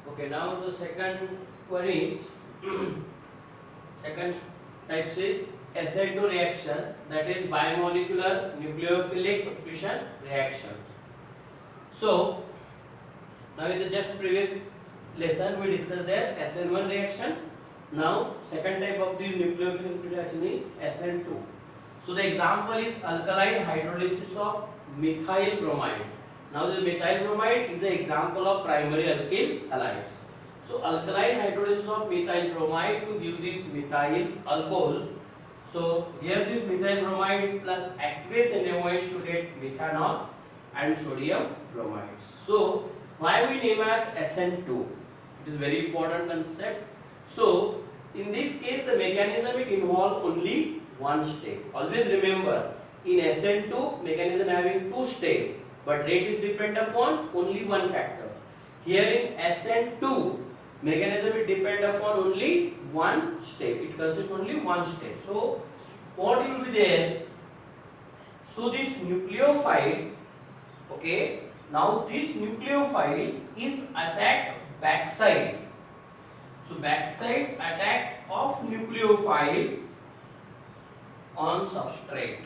Okay, now the second one is second type is SN2 reactions, that is bimolecular nucleophilic substitution reactions. So now in the just previous lesson we discussed there SN1 reaction. Now second type of this nucleophilic substitution reaction is SN2. So the example is alkaline hydrolysis of methyl bromide. Now the methyl bromide is the example of primary alkyl halides. So alkaline hydrolysis of methyl bromide to give this methyl alcohol. So here this methyl bromide plus aqueous NaOH to get methanol and sodium bromide. So why we name as SN2? It is very important concept. So in this case the mechanism it involves only one step. Always remember in SN2 mechanism having two steps, but rate is depend upon only one factor. Here in SN2 mechanism it depend upon only one step. It consists only one step. So what will be there? So this nucleophile, okay, now this nucleophile is attack backside. So backside attack of nucleophile on substrate.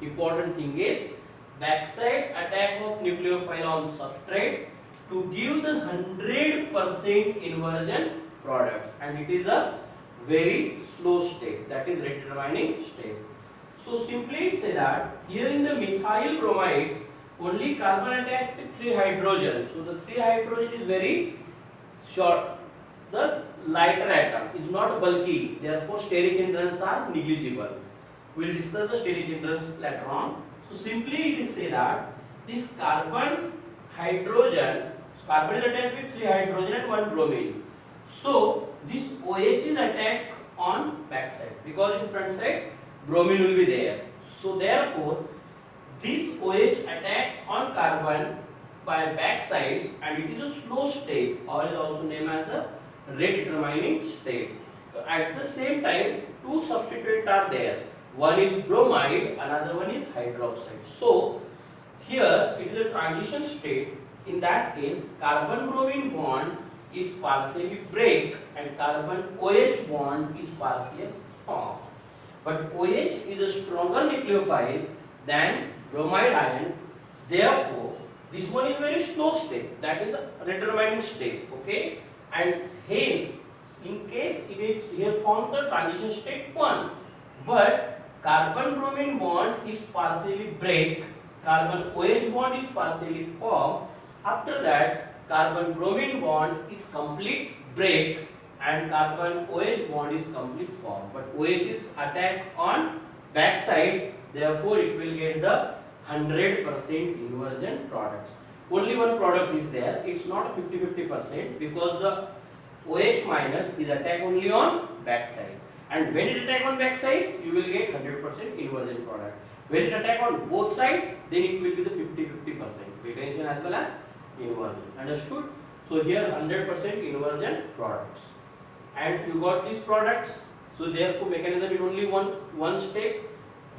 Important thing is backside attack of nucleophile on substrate to give the 100% inversion product, and it is a very slow step, that is rate determining step. So simply say that here in the methyl bromides only carbon attached with 3 hydrogens. So the 3 hydrogen is very short. The lighter atom is not bulky, therefore steric hindrance are negligible. We will discuss the steric hindrance later on. So simply it is say that this carbon hydrogen, carbon is attached with 3 hydrogen and 1 bromine. So this OH is attacked on backside because in front side bromine will be there. So therefore this OH attack on carbon by back sides, and it is a slow step, or is also named as a rate determining step. So at the same time two substituents are there. One is bromide, another one is hydroxide. So here it is a transition state. In that case carbon bromine bond is partially break and carbon OH bond is partially formed. But OH is a stronger nucleophile than bromide ion. Therefore this one is very slow step, that is a determining step, okay, and hence in case it is here formed the transition state 1, but carbon bromine bond is partially break, carbon OH bond is partially formed. After that carbon bromine bond is complete break and carbon OH bond is complete form, but OH is attack on back side, therefore it will get the 100% inversion products. Only one product is there, it's not 50-50% because the OH minus is attack only on back side, and when it attack on back side you will get 100% inversion product. When it attack on both sides then it will be the 50-50% retention as well as inversion. Understood? So here 100% inversion products, and you got these products. So therefore mechanism is only one step,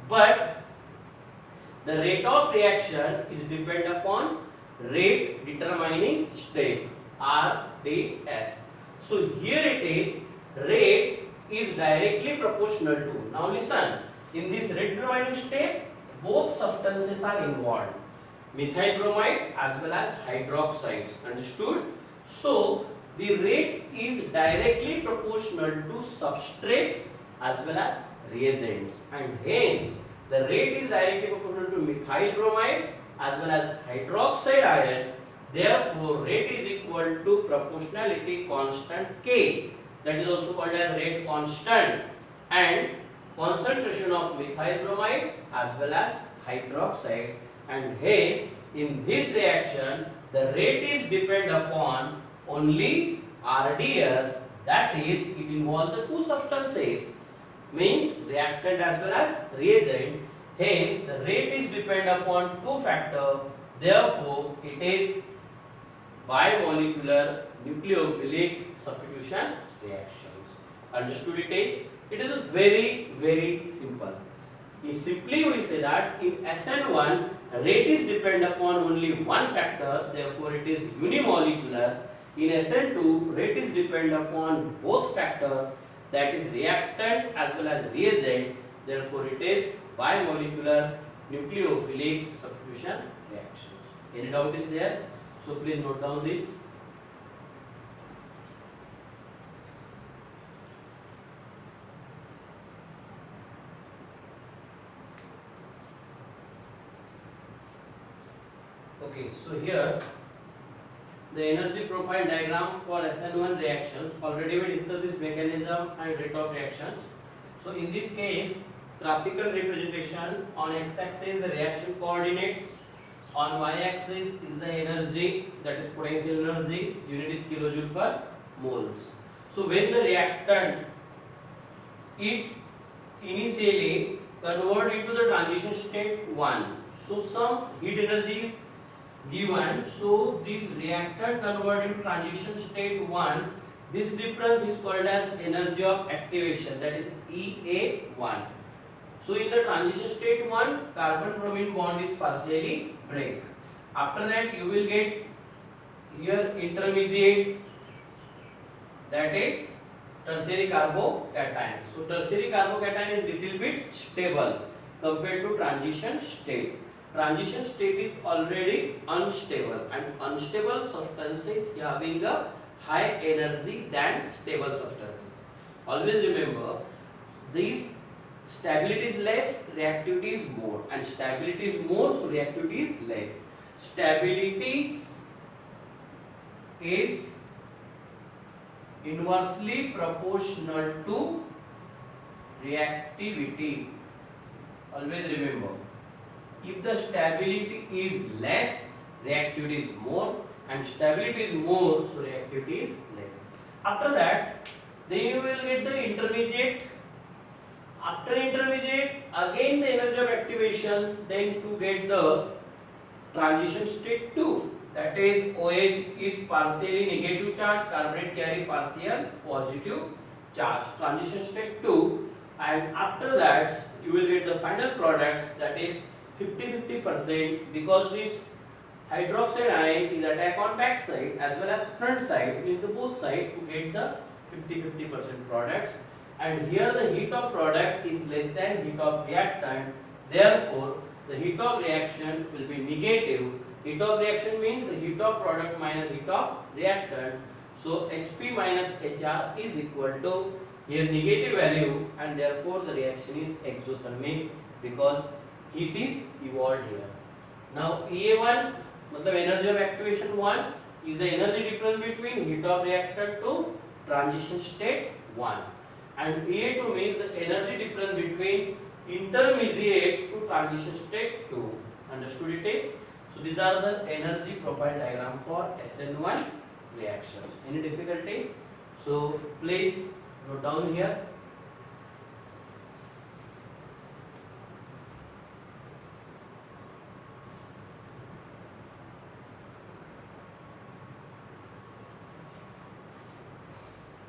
but the rate of reaction is depend upon rate determining step, RDS. So here it is rate is directly proportional to. Now listen, in this rate determining step both substances are involved, methyl bromide as well as hydroxides. Understood? So the rate is directly proportional to substrate as well as reagents, and hence the rate is directly proportional to methyl bromide as well as hydroxide ion. Therefore rate is equal to proportionality constant K, that is also called as rate constant, and concentration of methyl bromide as well as hydroxide, and hence in this reaction the rate is depend upon only RDS, that is it involves the two substances, means reactant as well as reagent. Hence the rate is depend upon two factors, therefore it is bimolecular nucleophilic substitution reactions. Understood it is? It is a very simple. Simply we say that in SN1 rate is depend upon only one factor, therefore it is unimolecular. In SN2, rate is depend upon both factor, that is reactant as well as reagent. Therefore, it is bimolecular nucleophilic substitution reactions. Any doubt is there? So please note down this. Okay, so here the energy profile diagram for SN1 reactions. Already we discussed this mechanism and rate of reactions. So in this case, graphical representation, on x-axis the reaction coordinates, on y-axis is the energy, that is potential energy, unit is kilojoule per moles. So when the reactant, it initially convert into the transition state 1, so some heat energy is given, so this reactant convert into transition state 1, this difference is called as energy of activation, that is EA1. So in the transition state 1, carbon bromine bond is partially break. After that you will get here intermediate, that is tertiary carbocation. So tertiary carbocation is little bit stable compared to transition state. Transition state is already unstable, and unstable substances having a high energy than stable substances. Always remember, these stability is less, reactivity is more, and stability is more, so reactivity is less. Stability is inversely proportional to reactivity. Always remember, if the stability is less, reactivity is more, and stability is more, so reactivity is less. After that, then you will get the intermediate. After intermediate, again the energy of activations, then to get the transition state 2, that is OH is partially negative charge, carbonate carry partial positive charge, transition state 2, and after that you will get the final products, that is 50-50%, because this hydroxide ion is attack on back side as well as front side, means the both side, to get the 50-50% products. And here the heat of product is less than heat of reactant, therefore the heat of reaction will be negative. Heat of reaction means the heat of product minus heat of reactant, so Hp minus Hr is equal to here negative value, and therefore the reaction is exothermic because heat is evolved here. Now EA1 matlab energy of activation 1 is the energy difference between heat of reactant to transition state 1, and EA2 means the energy difference between intermediate to transition state 2. Understood it is? So these are the energy profile diagram for SN1 reactions. Any difficulty? So please note down here.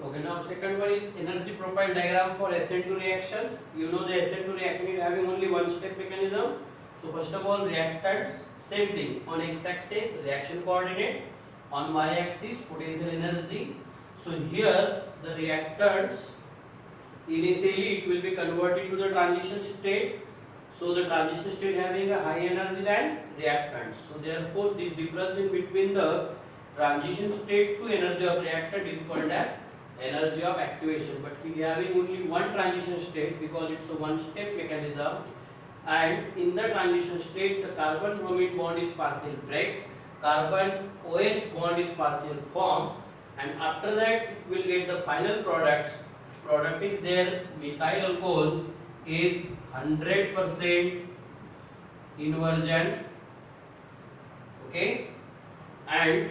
Okay, now second one is energy profile diagram for SN2 reactions. You know the SN2 reaction is having only one step mechanism. So first of all, reactants, same thing, on x-axis reaction coordinate, on y-axis potential energy. So here the reactants, initially it will be converted to the transition state. So the transition state having a high energy than reactants. So therefore this difference in between the transition state to energy of reactant is called as energy of activation, but we are having only one transition state because it's a one step mechanism, and in the transition state the carbon bromine bond is partial break, carbon OH bond is partial form, and after that it will get the final products. Product is there, methyl alcohol is 100% inversion, okay, and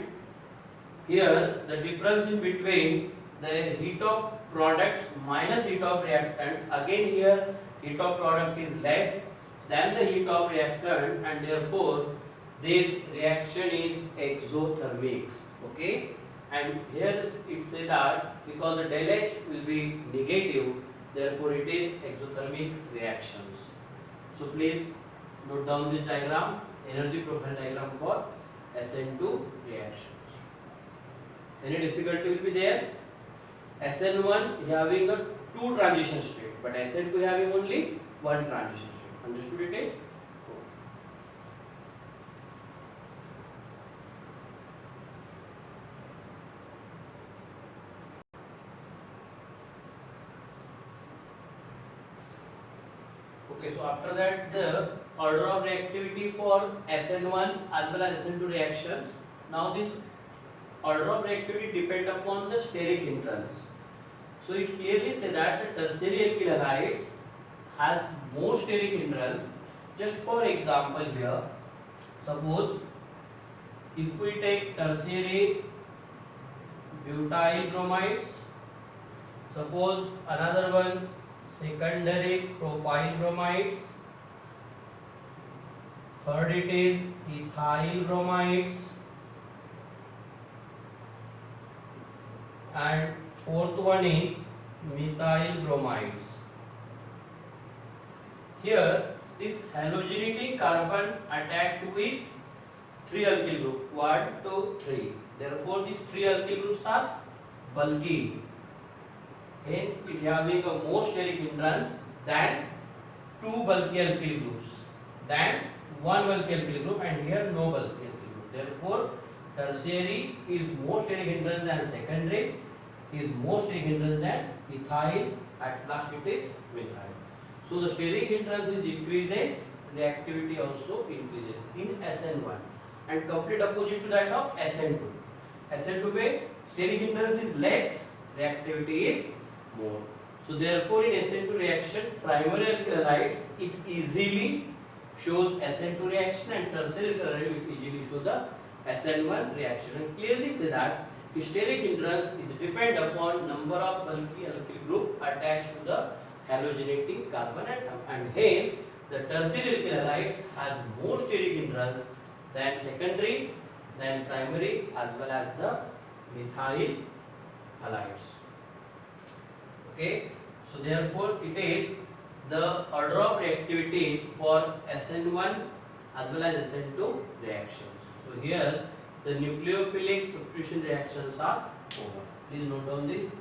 here the difference in between the heat of products minus heat of reactant, again here heat of product is less than the heat of reactant, and therefore this reaction is exothermic, okay, and here it says that because the del H will be negative, therefore it is exothermic reactions. So please note down this diagram, energy profile diagram for SN2 reactions. Any difficulty will be there? SN1 having a two transition state, but SN2 having only one transition state. Understood it is? Okay, so after that the order of reactivity for SN1 as well as SN2 reactions. Now this order of reactivity depend upon the steric hindrance. So it clearly says that the tertiary alkyl halides has more steric hindrance. Just for example here, suppose if we take tertiary butyl bromides, suppose another one secondary propyl bromides, third it is ethyl bromides, and fourth one is methyl bromides. Here this halogenetic carbon attached with 3 alkyl group, 1, 2, 3. Therefore these 3 alkyl groups are bulky. Hence it having a more steric hindrance than 2 bulky alkyl groups, than 1 bulky alkyl group, and here no bulky alkyl group. Therefore tertiary is more steric hindrance than secondary, is more steric hindrance than ethyl, at last it is methyl. So the steric hindrance is increases, reactivity also increases in SN1, and complete opposite to that of SN2. SN2 where steric hindrance is less, reactivity is more. So therefore in SN2 reaction, primary alkyl halides it easily shows SN2 reaction, and tertiary alkyl halide it easily shows the SN1 reaction. And clearly say that steric hindrance is depend upon number of bulky alkyl group attached to the halogenating carbon atom, and hence the tertiary alkyl halides has more steric hindrance than secondary, than primary, as well as the methyl halides. Okay, so therefore it is the order of reactivity for SN1 as well as SN2 reactions. So here the nucleophilic substitution reactions are over. Please note down this.